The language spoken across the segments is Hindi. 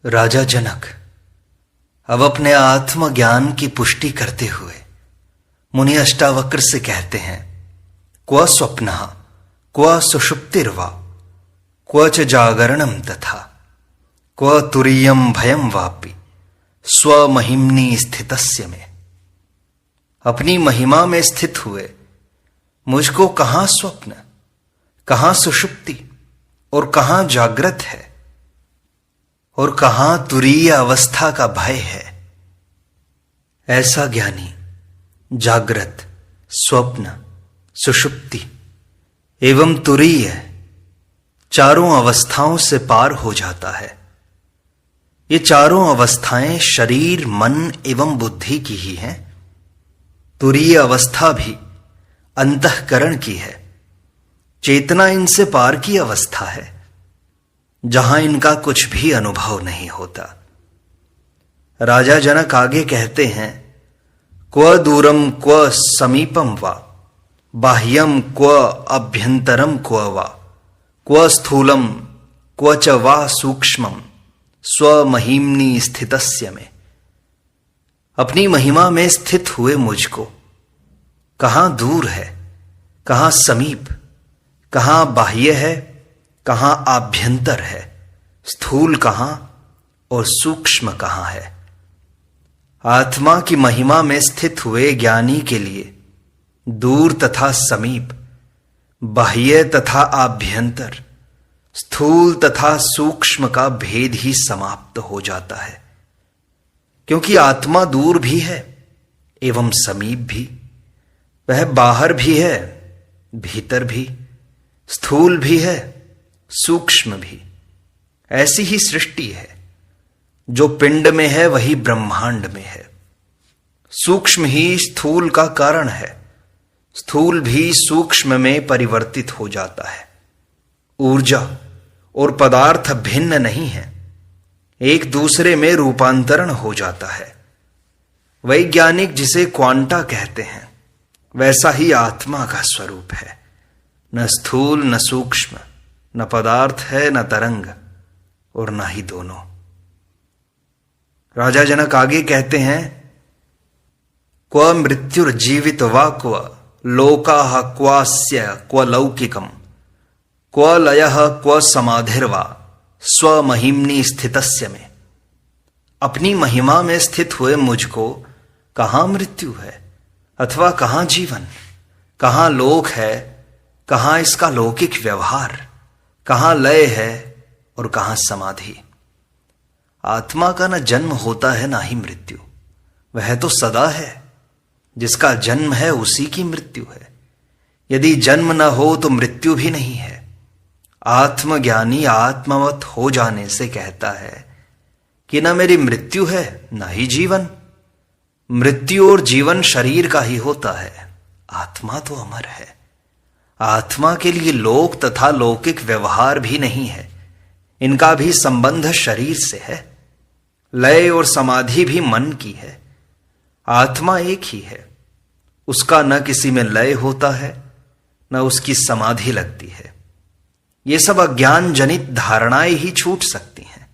राजा जनक अब अपने आत्मज्ञान की पुष्टि करते हुए मुनि अष्टावक्र से कहते हैं, क्व स्वप्नः क्व सुषुप्तिर्वा क्व च जागरणं तथा क्व तुरीयं भयं वापि स्वमहिम्नि स्थितस्य में। अपनी महिमा में स्थित हुए मुझको कहां स्वप्न, कहां सुषुप्ति और कहां जागृत है और कहां तुरीय अवस्था का भय है। ऐसा ज्ञानी जागृत, स्वप्न, सुषुप्ति एवं तुरीय चारों अवस्थाओं से पार हो जाता है। ये चारों अवस्थाएं शरीर, मन एवं बुद्धि की ही हैं। तुरीय अवस्था भी अंतःकरण की है। चेतना इनसे पार की अवस्था है, जहां इनका कुछ भी अनुभव नहीं होता। राजा जनक आगे कहते हैं, क्व दूरम क्व समीपम वा बाह्यम क्व अभ्यंतरम क्व वा क्व स्थूलम क्व च वा सूक्ष्मम स्वमहिम्नि स्थितस्य में। अपनी महिमा में स्थित हुए मुझको कहां दूर है, कहां समीप, कहां बाह्य है, कहां आभ्यंतर है, स्थूल कहां और सूक्ष्म कहां है। आत्मा की महिमा में स्थित हुए ज्ञानी के लिए दूर तथा समीप, बाह्य तथा आभ्यंतर, स्थूल तथा सूक्ष्म का भेद ही समाप्त हो जाता है। क्योंकि आत्मा दूर भी है एवं समीप भी, वह बाहर भी है, भीतर भी, स्थूल भी है, सूक्ष्म भी। ऐसी ही सृष्टि है। जो पिंड में है वही ब्रह्मांड में है। सूक्ष्म ही स्थूल का कारण है, स्थूल भी सूक्ष्म में परिवर्तित हो जाता है। ऊर्जा और पदार्थ भिन्न नहीं है, एक दूसरे में रूपांतरण हो जाता है। वैज्ञानिक जिसे क्वांटा कहते हैं, वैसा ही आत्मा का स्वरूप है। न स्थूल न सूक्ष्म, न पदार्थ है न तरंग और न ही दोनों। राजा जनक आगे कहते हैं, क्व मृत्युर्जीवित वा क्व लोकाः क्वास्य क्व लौकिकम क्व लयः क्व समाधिर्वा स्वमहिम्नि स्थितस्य में। अपनी महिमा में स्थित हुए मुझको कहां मृत्यु है अथवा कहां जीवन, कहां लोक है, कहां इसका लौकिक व्यवहार, कहां लय है और कहां समाधि। आत्मा का न जन्म होता है ना ही मृत्यु, वह तो सदा है। जिसका जन्म है उसी की मृत्यु है। यदि जन्म न हो तो मृत्यु भी नहीं है। आत्मज्ञानी आत्मवत हो जाने से कहता है कि न मेरी मृत्यु है न ही जीवन। मृत्यु और जीवन शरीर का ही होता है, आत्मा तो अमर है। आत्मा के लिए लोक तथा लौकिक व्यवहार भी नहीं है, इनका भी संबंध शरीर से है। लय और समाधि भी मन की है। आत्मा एक ही है, उसका न किसी में लय होता है न उसकी समाधि लगती है। ये सब अज्ञान जनित धारणाएं ही छूट सकती हैं।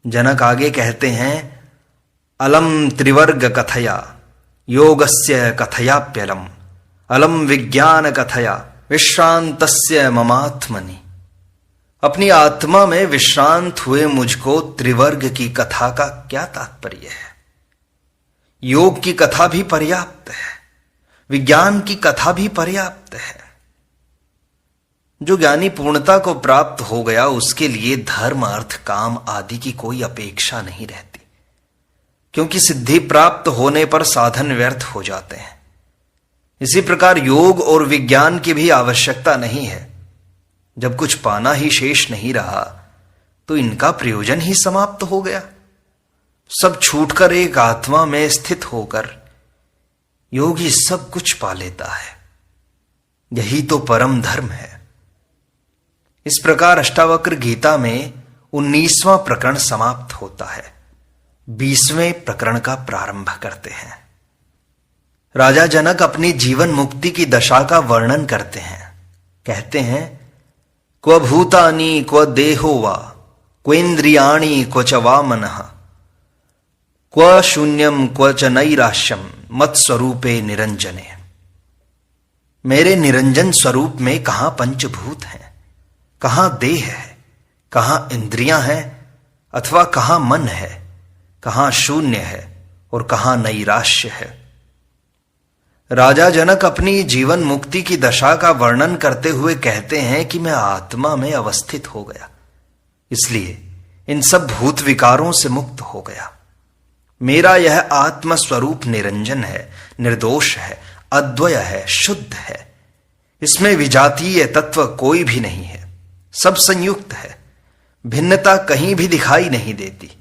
जनक आगे कहते हैं, अलम त्रिवर्ग कथया योगस्य कथयाप्यलम अलम विज्ञान कथया विश्रांतस्य ममात्मनि। अपनी आत्मा में विश्रांत हुए मुझको त्रिवर्ग की कथा का क्या तात्पर्य है। योग की कथा भी पर्याप्त है, विज्ञान की कथा भी पर्याप्त है। जो ज्ञानी पूर्णता को प्राप्त हो गया उसके लिए धर्म, अर्थ, काम आदि की कोई अपेक्षा नहीं रहती, क्योंकि सिद्धि प्राप्त होने पर साधन व्यर्थ हो जाते हैं। इसी प्रकार योग और विज्ञान की भी आवश्यकता नहीं है। जब कुछ पाना ही शेष नहीं रहा तो इनका प्रयोजन ही समाप्त हो गया। सब छूटकर एक आत्मा में स्थित होकर योगी सब कुछ पा लेता है। यही तो परम धर्म है। इस प्रकार अष्टावक्र गीता में 19वां प्रकरण समाप्त होता है। 20वें प्रकरण का प्रारंभ करते हैं। राजा जनक अपनी जीवन मुक्ति की दशा का वर्णन करते हैं। कहते हैं, क्व भूतानि क्व देहो वा क्वेन्द्रियाणि क्व च वा मनः, क्व शून्यम क्व च नैराश्यम मत स्वरूपे निरंजने। मेरे निरंजन स्वरूप में कहां पंचभूत हैं, कहां देह है, कहां इंद्रियां हैं अथवा कहां मन है, कहां शून्य है और कहां नैराश्य है। राजा जनक अपनी जीवन मुक्ति की दशा का वर्णन करते हुए कहते हैं कि मैं आत्मा में अवस्थित हो गया, इसलिए इन सब भूत विकारों से मुक्त हो गया। मेरा यह आत्म स्वरूप निरंजन है, निर्दोष है, अद्वय है, शुद्ध है। इसमें विजातीय तत्व कोई भी नहीं है, सब संयुक्त है, भिन्नता कहीं भी दिखाई नहीं देती।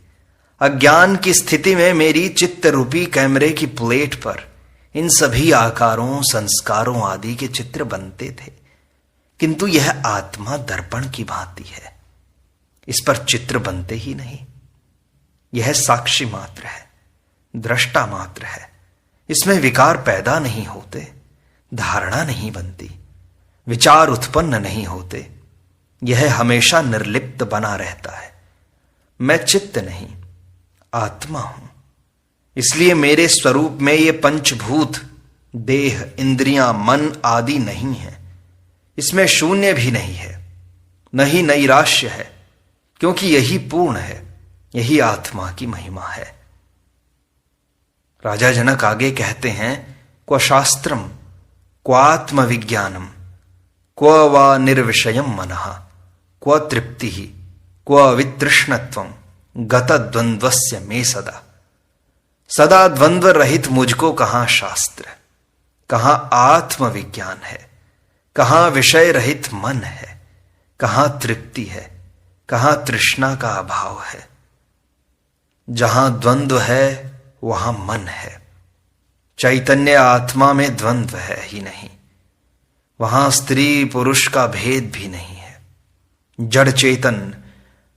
अज्ञान की स्थिति में मेरी चित्त रूपी कैमरे की प्लेट पर इन सभी आकारों, संस्कारों आदि के चित्र बनते थे, किंतु यह आत्मा दर्पण की भांति है, इस पर चित्र बनते ही नहीं। यह साक्षी मात्र है, दृष्टा मात्र है, इसमें विकार पैदा नहीं होते, धारणा नहीं बनती, विचार उत्पन्न नहीं होते। यह हमेशा निर्लिप्त बना रहता है। मैं चित्त नहीं, आत्मा हूं। इसलिए मेरे स्वरूप में ये पंचभूत, देह, इंद्रियां, मन आदि नहीं है। इसमें शून्य भी नहीं है, न ही नैराश्य है, क्योंकि यही पूर्ण है, यही आत्मा की महिमा है। राजा जनक आगे कहते हैं, क्व शास्त्रम क्वात्म विज्ञानम क्व वा निर्विषयम मनः क्व तृप्ति क्व वितृष्णत्वम गत द्वंद्वस्य में सदा। सदा द्वंद्व रहित मुझको कहां शास्त्र, कहां आत्मविज्ञान है, कहां विषय रहित मन है, कहां तृप्ति है, कहां तृष्णा का अभाव है। जहां द्वंद्व है वहां मन है। चैतन्य आत्मा में द्वंद्व है ही नहीं, वहां स्त्री पुरुष का भेद भी नहीं है। जड़ चेतन,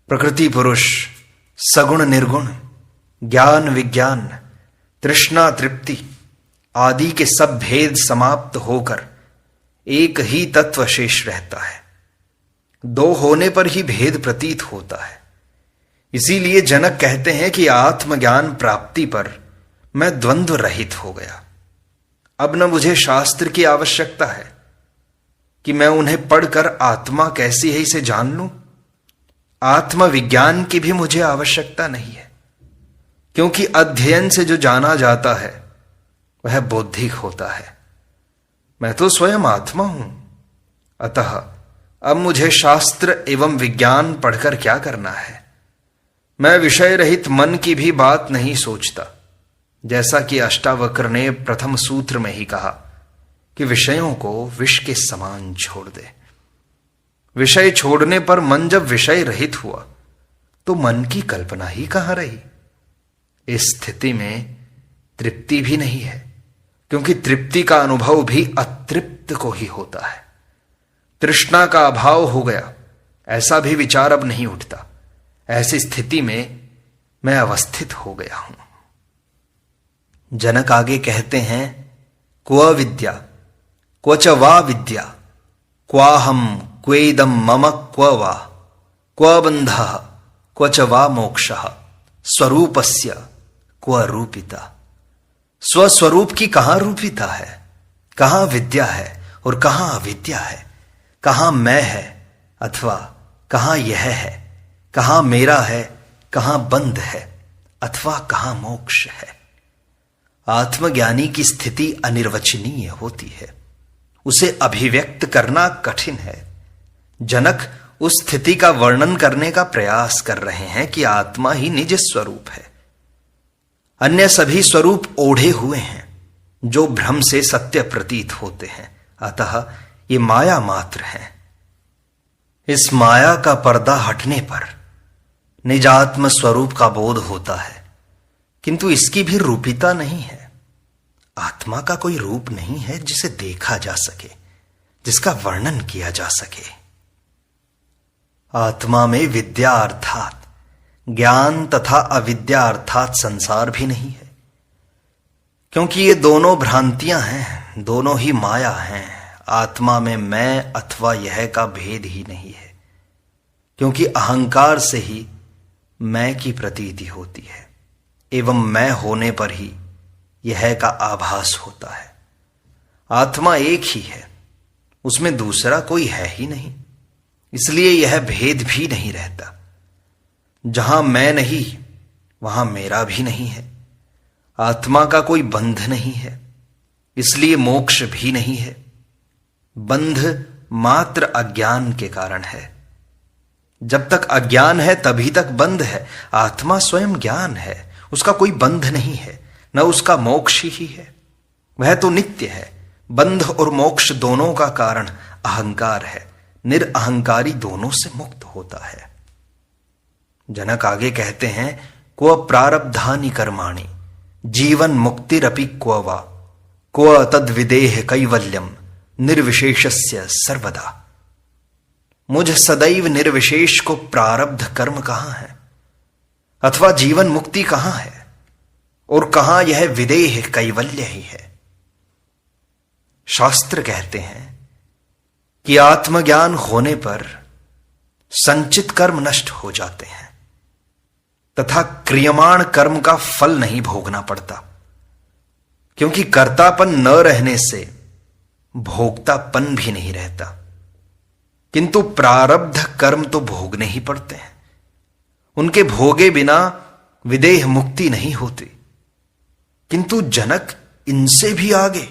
प्रकृति पुरुष, सगुण निर्गुण, ज्ञान विज्ञान, तृष्णा तृप्ति आदि के सब भेद समाप्त होकर एक ही तत्व शेष रहता है। दो होने पर ही भेद प्रतीत होता है। इसीलिए जनक कहते हैं कि आत्मज्ञान प्राप्ति पर मैं द्वंद्व रहित हो गया। अब न मुझे शास्त्र की आवश्यकता है कि मैं उन्हें पढ़कर आत्मा कैसी है इसे जान लूं। आत्मविज्ञान की भी मुझे आवश्यकता नहीं है, क्योंकि अध्ययन से जो जाना जाता है वह बौद्धिक होता है। मैं तो स्वयं आत्मा हूं। अतः अब मुझे शास्त्र एवं विज्ञान पढ़कर क्या करना है। मैं विषय रहित मन की भी बात नहीं सोचता, जैसा कि अष्टावक्र ने प्रथम सूत्र में ही कहा कि विषयों को विष के समान छोड़ दे। विषय छोड़ने पर मन जब विषय रहित हुआ तो मन की कल्पना ही कहां रही। इस स्थिति में तृप्ति भी नहीं है, क्योंकि तृप्ति का अनुभव भी अतृप्त को ही होता है। तृष्णा का अभाव हो गया, ऐसा भी विचार अब नहीं उठता। ऐसी स्थिति में मैं अवस्थित हो गया हूं। जनक आगे कहते हैं, क्व विद्या क्व च वा विद्या क्वाहम क्वेदम मम क्व वा क्व बंधः क्व च वा मोक्षः स्वरूपस्य क्व रूपिता। स्वस्वरूप की कहां रूपिता है, कहां विद्या है और कहां अविद्या है, कहां मैं है अथवा कहां यह है, कहां मेरा है, कहां बंध है अथवा कहां मोक्ष है। आत्मज्ञानी की स्थिति अनिर्वचनीय होती है, उसे अभिव्यक्त करना कठिन है। जनक उस स्थिति का वर्णन करने का प्रयास कर रहे हैं कि आत्मा ही निज स्वरूप है, अन्य सभी स्वरूप ओढ़े हुए हैं जो भ्रम से सत्य प्रतीत होते हैं। अतः ये माया मात्र है। इस माया का पर्दा हटने पर निजात्म स्वरूप का बोध होता है, किंतु इसकी भी रूपिता नहीं है। आत्मा का कोई रूप नहीं है जिसे देखा जा सके, जिसका वर्णन किया जा सके। आत्मा में विद्या अर्थात ज्ञान तथा अविद्या अर्थात संसार भी नहीं है, क्योंकि ये दोनों भ्रांतियां हैं, दोनों ही माया हैं। आत्मा में मैं अथवा यह का भेद ही नहीं है, क्योंकि अहंकार से ही मैं की प्रतीति होती है एवं मैं होने पर ही यह का आभास होता है। आत्मा एक ही है, उसमें दूसरा कोई है ही नहीं, इसलिए यह भेद भी नहीं रहता। जहां मैं नहीं वहां मेरा भी नहीं है। आत्मा का कोई बंध नहीं है, इसलिए मोक्ष भी नहीं है। बंध मात्र अज्ञान के कारण है। जब तक अज्ञान है तभी तक बंध है। आत्मा स्वयं ज्ञान है, उसका कोई बंध नहीं है, न उसका मोक्ष ही है। वह तो नित्य है। बंध और मोक्ष दोनों का कारण अहंकार है। निरअहंकारी दोनों से मुक्त होता है। जनक आगे कहते हैं, क्व प्रारब्धानि कर्माणि जीवन मुक्तिरपि क्व वा क्व तद विदेह कैवल्यम निर्विशेषस्य सर्वदा। मुझ सदैव निर्विशेष को प्रारब्ध कर्म कहां है अथवा जीवन मुक्ति कहां है और कहां यह विदेह कैवल्य ही है। शास्त्र कहते हैं कि आत्मज्ञान होने पर संचित कर्म नष्ट हो जाते हैं तथा क्रियमाण कर्म का फल नहीं भोगना पड़ता, क्योंकि कर्तापन न रहने से भोक्तापन भी नहीं रहता। किंतु प्रारब्ध कर्म तो भोगने ही पड़ते हैं। उनके भोगे बिना विदेह मुक्ति नहीं होती। किंतु जनक इनसे भी आगे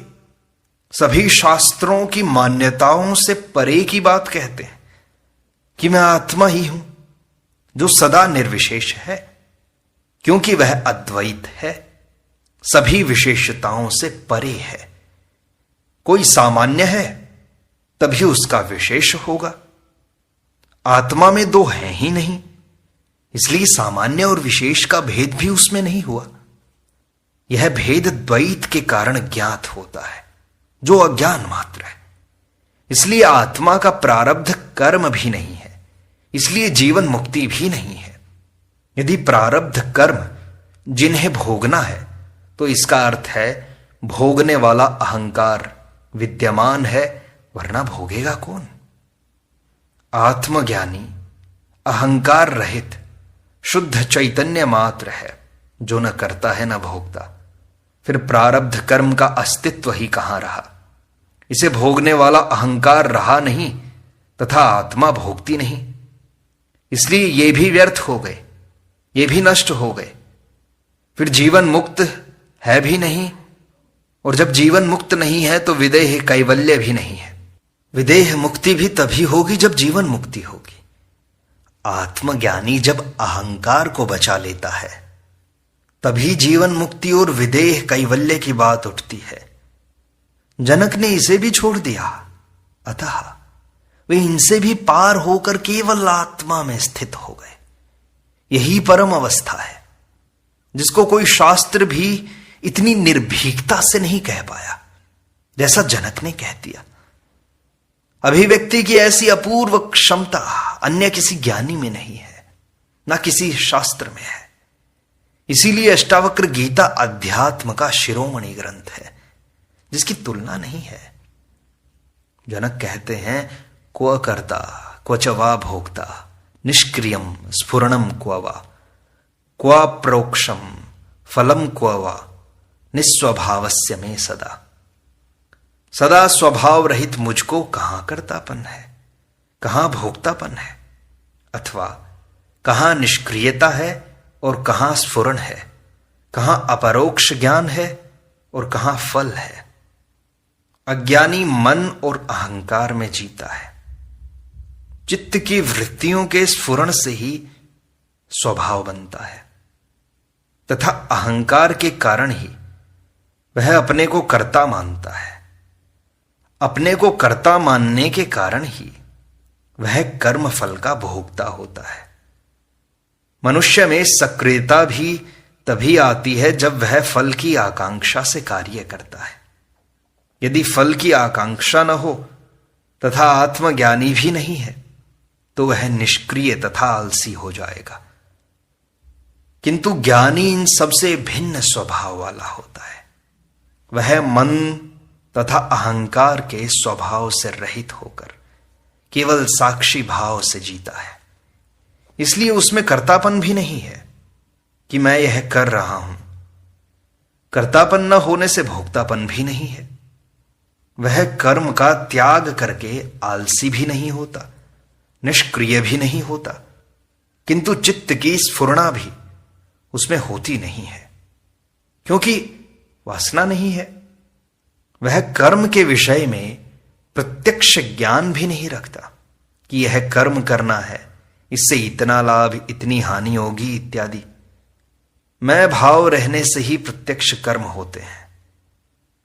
सभी शास्त्रों की मान्यताओं से परे की बात कहते हैं कि मैं आत्मा ही हूं जो सदा निर्विशेष है, क्योंकि वह अद्वैत है, सभी विशेषताओं से परे है। कोई सामान्य है तभी उसका विशेष होगा। आत्मा में दो है ही नहीं, इसलिए सामान्य और विशेष का भेद भी उसमें नहीं हुआ। यह भेद द्वैत के कारण ज्ञात होता है, जो अज्ञान मात्र है। इसलिए आत्मा का प्रारब्ध कर्म भी नहीं है, इसलिए जीवन मुक्ति भी नहीं है। यदि प्रारब्ध कर्म जिन्हें भोगना है तो इसका अर्थ है भोगने वाला अहंकार विद्यमान है, वरना भोगेगा कौन। आत्मज्ञानी अहंकार रहित शुद्ध चैतन्य मात्र है, जो न करता है न भोगता। फिर प्रारब्ध कर्म का अस्तित्व ही कहां रहा। इसे भोगने वाला अहंकार रहा नहीं तथा आत्मा भोगती नहीं, इसलिए ये भी व्यर्थ हो गए, ये भी नष्ट हो गए। फिर जीवन मुक्त है भी नहीं, और जब जीवन मुक्त नहीं है तो विदेह कैवल्य भी नहीं है। विदेह मुक्ति भी तभी होगी जब जीवन मुक्ति होगी। आत्मज्ञानी जब अहंकार को बचा लेता है तभी जीवन मुक्ति और विदेह कैवल्य की बात उठती है। जनक ने इसे भी छोड़ दिया, अतः वे इनसे भी पार होकर केवल आत्मा में स्थित हो गए। यही परम अवस्था है, जिसको कोई शास्त्र भी इतनी निर्भीकता से नहीं कह पाया जैसा जनक ने कह दिया। अभिव्यक्ति की ऐसी अपूर्व क्षमता अन्य किसी ज्ञानी में नहीं है, ना किसी शास्त्र में है। इसीलिए अष्टावक्र गीता अध्यात्म का शिरोमणि ग्रंथ है, जिसकी तुलना नहीं है। जनक कहते हैं, क्व कर्ता क्व च वा भोक्ता निष्क्रियम स्फुरणम क्व वा क्व प्रोक्षम फलम क्व वा निस्वभावस्य में सदा। सदा स्वभाव रहित मुझको कहां कर्तापन है, कहां भोक्तापन है, अथवा कहां निष्क्रियता है और कहां स्फुरण है, कहां अपरोक्ष ज्ञान है और कहां फल है। अज्ञानी मन और अहंकार में जीता है। चित्त की वृत्तियों के स्फुरण से ही स्वभाव बनता है तथा अहंकार के कारण ही वह अपने को कर्ता मानता है। अपने को कर्ता मानने के कारण ही वह कर्म फल का भोगता होता है। मनुष्य में सक्रियता भी तभी आती है जब वह फल की आकांक्षा से कार्य करता है। यदि फल की आकांक्षा न हो तथा आत्मज्ञानी भी नहीं है तो वह निष्क्रिय तथा आलसी हो जाएगा। किंतु ज्ञानी इन सबसे भिन्न स्वभाव वाला होता है। वह मन तथा अहंकार के स्वभाव से रहित होकर केवल साक्षी भाव से जीता है। इसलिए उसमें कर्तापन भी नहीं है कि मैं यह कर रहा हूं। कर्तापन न होने से भोक्तापन भी नहीं है। वह कर्म का त्याग करके आलसी भी नहीं होता, निष्क्रिय भी नहीं होता, किंतु चित्त की स्फुरना भी उसमें होती नहीं है, क्योंकि वासना नहीं है। वह कर्म के विषय में प्रत्यक्ष ज्ञान भी नहीं रखता कि यह कर्म करना है, इससे इतना लाभ, इतनी हानि होगी इत्यादि। मैं भाव रहने से ही प्रत्यक्ष कर्म होते हैं,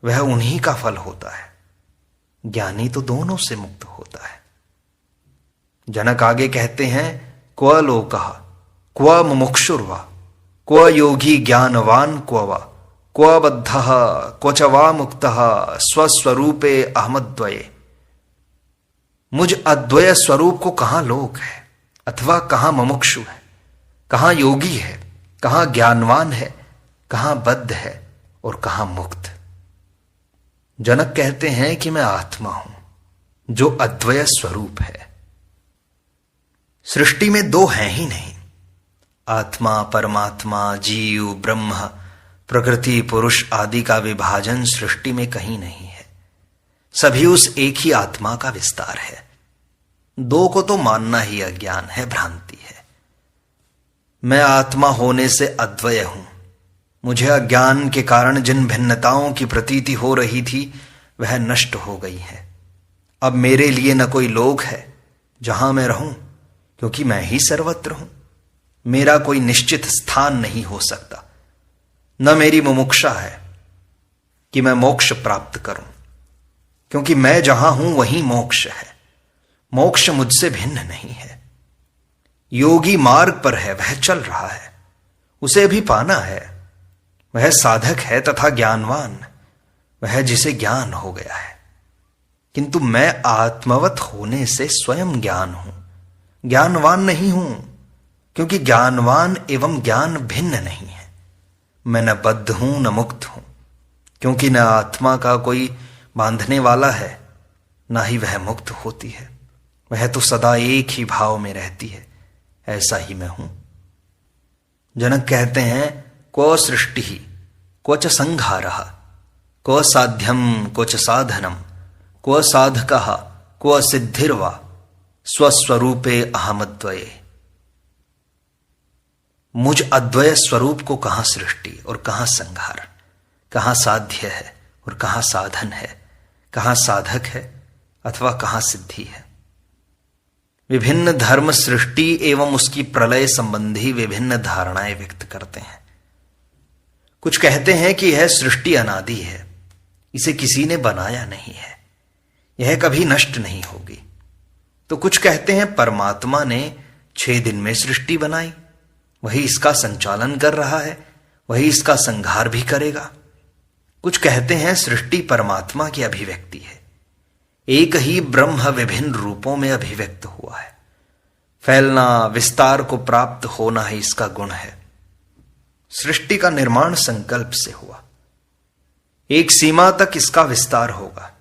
वह उन्हीं का फल होता है। ज्ञानी तो दोनों से मुक्त होता है। जनक आगे कहते हैं, क्व लोकः क्व मुमुक्षुर्वा क्व योगी ज्ञानवान क्व वा क्व बद्धः क्व च वा मुक्तः स्वस्वरूपे अहमद्वये। मुझ अद्वय स्वरूप को कहां लोक है अथवा कहां मुमुक्षु है, कहां योगी है, कहां ज्ञानवान है, कहां बद्ध है और कहां मुक्त। जनक कहते हैं कि मैं आत्मा हूं जो अद्वय स्वरूप है। सृष्टि में दो हैं ही नहीं, आत्मा, परमात्मा, जीव, ब्रह्म, प्रकृति, पुरुष आदि का विभाजन सृष्टि में कहीं नहीं है। सभी उस एक ही आत्मा का विस्तार है। दो को तो मानना ही अज्ञान है, भ्रांति है। मैं आत्मा होने से अद्वय हूं। मुझे अज्ञान के कारण जिन भिन्नताओं की प्रतीति हो रही थी वह नष्ट हो गई है। अब मेरे लिए न कोई लोक है जहां मैं रहूं, क्योंकि मैं ही सर्वत्र हूं। मेरा कोई निश्चित स्थान नहीं हो सकता। न मेरी मुमुक्षा है कि मैं मोक्ष प्राप्त करूं, क्योंकि मैं जहां हूं वहीं मोक्ष है। मोक्ष मुझसे भिन्न नहीं है। योगी मार्ग पर है, वह चल रहा है, उसे भी पाना है। वह साधक है तथा ज्ञानवान, वह जिसे ज्ञान हो गया है। किंतु मैं आत्मवत होने से स्वयं ज्ञान हूं, ज्ञानवान नहीं हूं, क्योंकि ज्ञानवान एवं ज्ञान भिन्न नहीं है। मैं न बद्ध हूं न मुक्त हूं, क्योंकि न आत्मा का कोई बांधने वाला है, न ही वह मुक्त होती है। वह तो सदा एक ही भाव में रहती है। ऐसा ही मैं हूं। जनक कहते हैं, क्व सृष्टि क्व च संहारः क्व साध्यम क्व च साधनम क्व साधकः क्व सिद्धिर्वा स्वस्वरूपे अहमद्वये। मुझ अद्वय स्वरूप को कहां सृष्टि और कहां संहार, कहां साध्य है और कहां साधन है, कहां साधक है अथवा कहां सिद्धि है। विभिन्न धर्म सृष्टि एवं उसकी प्रलय संबंधी विभिन्न धारणाएं व्यक्त करते हैं। कुछ कहते हैं कि यह सृष्टि अनादि है, इसे किसी ने बनाया नहीं है, यह कभी नष्ट नहीं होगी। तो कुछ कहते हैं परमात्मा ने 6 दिन में सृष्टि बनाई, वही इसका संचालन कर रहा है, वही इसका संहार भी करेगा। कुछ कहते हैं सृष्टि परमात्मा की अभिव्यक्ति है, एक ही ब्रह्म विभिन्न रूपों में अभिव्यक्त हुआ है। फैलना, विस्तार को प्राप्त होना ही इसका गुण है। सृष्टि का निर्माण संकल्प से हुआ, एक सीमा तक इसका विस्तार होगा,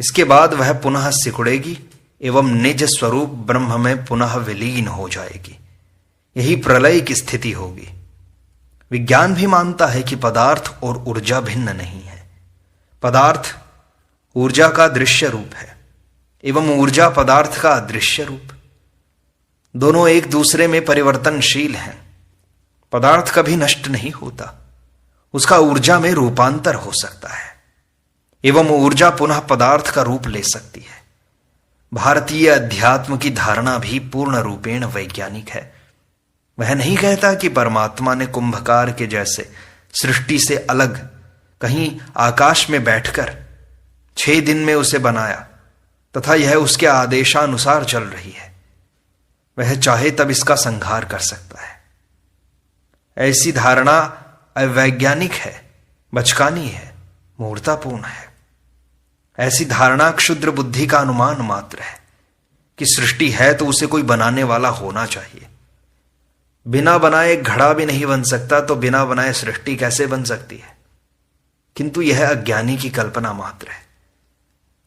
इसके बाद वह पुनः सिकुड़ेगी एवं निज स्वरूप ब्रह्म में पुनः विलीन हो जाएगी। यही प्रलय की स्थिति होगी। विज्ञान भी मानता है कि पदार्थ और ऊर्जा भिन्न नहीं है। पदार्थ ऊर्जा का दृश्य रूप है एवं ऊर्जा पदार्थ का अदृश्य रूप। दोनों एक दूसरे में परिवर्तनशील हैं। पदार्थ कभी नष्ट नहीं होता, उसका ऊर्जा में रूपांतर हो सकता है एवं ऊर्जा पुनः पदार्थ का रूप ले सकती है। भारतीय अध्यात्म की धारणा भी पूर्ण रूपेण वैज्ञानिक है। वह नहीं कहता कि परमात्मा ने कुंभकार के जैसे सृष्टि से अलग कहीं आकाश में बैठकर 6 दिन में उसे बनाया तथा यह उसके आदेशानुसार चल रही है। वह चाहे तब इसका संहार कर सकता है। ऐसी धारणा अवैज्ञानिक है, बचकानी है, मूर्खतापूर्ण है। ऐसी धारणा क्षुद्र बुद्धि का अनुमान मात्र है कि सृष्टि है तो उसे कोई बनाने वाला होना चाहिए। बिना बनाए घड़ा भी नहीं बन सकता, तो बिना बनाए सृष्टि कैसे बन सकती है? किंतु यह अज्ञानी की कल्पना मात्र है।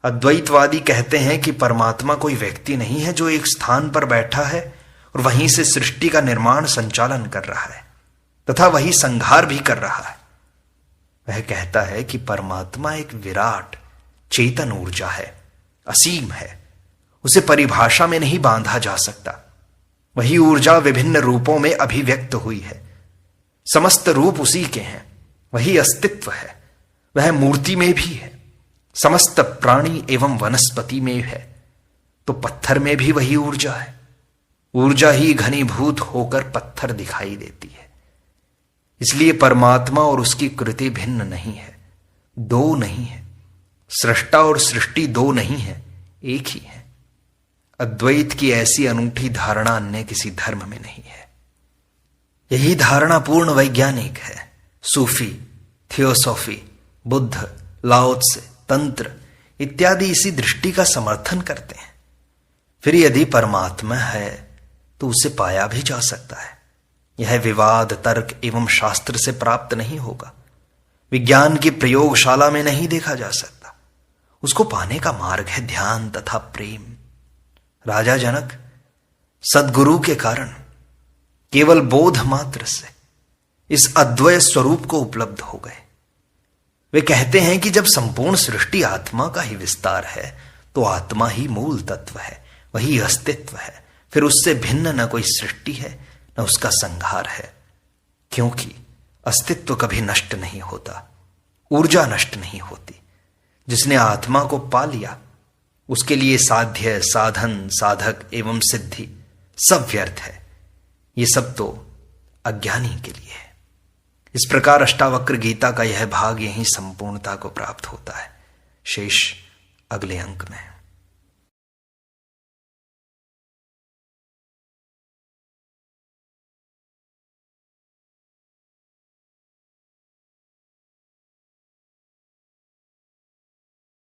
अद्वैतवादी कहते हैं कि परमात्मा कोई व्यक्ति नहीं है जो एक स्थान पर बैठा है और वहीं से सृष्टि का निर्माण संचालन कर रहा है तथा वही संहार भी कर रहा है। वह कहता है कि परमात्मा एक विराट चेतन ऊर्जा है, असीम है, उसे परिभाषा में नहीं बांधा जा सकता। वही ऊर्जा विभिन्न रूपों में अभिव्यक्त हुई है, समस्त रूप उसी के हैं, वही अस्तित्व है, वह मूर्ति में भी है, समस्त प्राणी एवं वनस्पति में है, तो पत्थर में भी वही ऊर्जा है। ऊर्जा ही घनीभूत होकर पत्थर दिखाई देती है। इसलिए परमात्मा और उसकी कृति भिन्न नहीं है, दो नहीं है। सृष्टा और सृष्टि दो नहीं है, एक ही है। अद्वैत की ऐसी अनूठी धारणा अन्य किसी धर्म में नहीं है। यही धारणा पूर्ण वैज्ञानिक है। सूफी, थियोसॉफी, बुद्ध, लाओ त्से, तंत्र इत्यादि इसी दृष्टि का समर्थन करते हैं। फिर यदि परमात्मा है तो उसे पाया भी जा सकता है। यह विवाद, तर्क एवं शास्त्र से प्राप्त नहीं होगा, विज्ञान की प्रयोगशाला में नहीं देखा जा सकता। उसको पाने का मार्ग है ध्यान तथा प्रेम। राजा जनक सद्गुरु के कारण केवल बोध मात्र से इस अद्वय स्वरूप को उपलब्ध हो गए। वे कहते हैं कि जब संपूर्ण सृष्टि आत्मा का ही विस्तार है तो आत्मा ही मूल तत्व है, वही अस्तित्व है। फिर उससे भिन्न न कोई सृष्टि है न उसका संहार है, क्योंकि अस्तित्व कभी नष्ट नहीं होता, ऊर्जा नष्ट नहीं होती। जिसने आत्मा को पा लिया उसके लिए साध्य, साधन, साधक एवं सिद्धि सब व्यर्थ है। ये सब तो अज्ञानी के लिए है। इस प्रकार अष्टावक्र गीता का यह भाग यहीं संपूर्णता को प्राप्त होता है। शेष अगले अंक में।